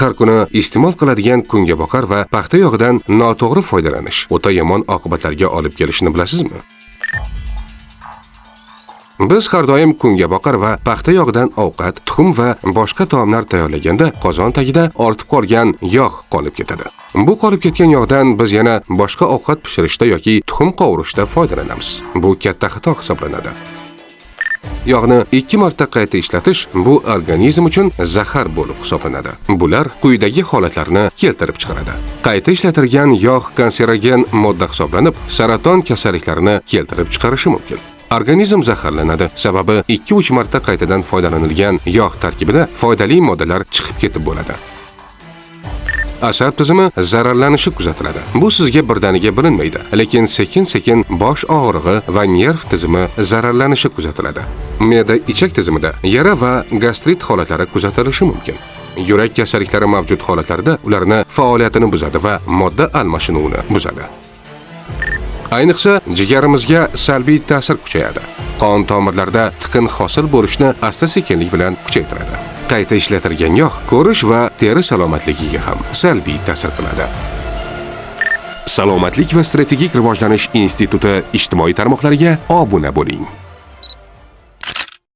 Har kuni iste'mol qiladigan kungaboqar va paxta yog'idan noto'g'ri foydalanish o'ta yomon oqibatlarga olib kelishini bilasizmi? Biz har doim kungaboqar va paxta yog'idan ovqat, tuxum va boshqa taomlar tayyorlaganda qozon tagida ortib qolgan yog' qolib ketadi. Bu qolib ketgan yog'dan biz yana boshqa ovqat pishirishda yoki tuxum qovurishda foydalanamiz. Bu katta xato hisoblanadi. Yog'ni 2 marta qayta ishlatish bu organizm uchun zahar bo'lib hisoblanadi. Bular quyidagi holatlarni keltirib chiqaradi. Qayta ishlatilgan yog' kanserogen modda hisoblanib, saraton kasalliklarini keltirib chiqarishi mumkin. Organizm zaharlanadi, sababi 2-3 marta qaytadan foydalanilgan yog' tarkibida foydali moddalar chiqib ketib bo'ladi. Asab tizimi zararlanishi kuzatiladi. Bu sizga birdaniga bilinmaydi, lekin sekin-sekin bosh og'rig'i va nerv tizimi zararlanishi kuzatiladi. Me'da-ichak tizimida yara va gastrit holatlari kuzatilishi mumkin. Yurak kasalliklari mavjud holatlarda ularni faoliyatini buzadi va modda almashinuvini buzadi. Ayniqsa, jigarimizga salbiy ta'sir kuchayadi. Qon tomirlarida tiqin hosil bo'lishni asta-sekinlik bilan kuchaytiradi. Qayta ishlatilgan yog' ko'rish va teri salomatligiga ham salbiy ta'sir qiladi. Salomatlik va strategik rivojlanish instituti ijtimoiy tarmoqlariga obuna bo'ling.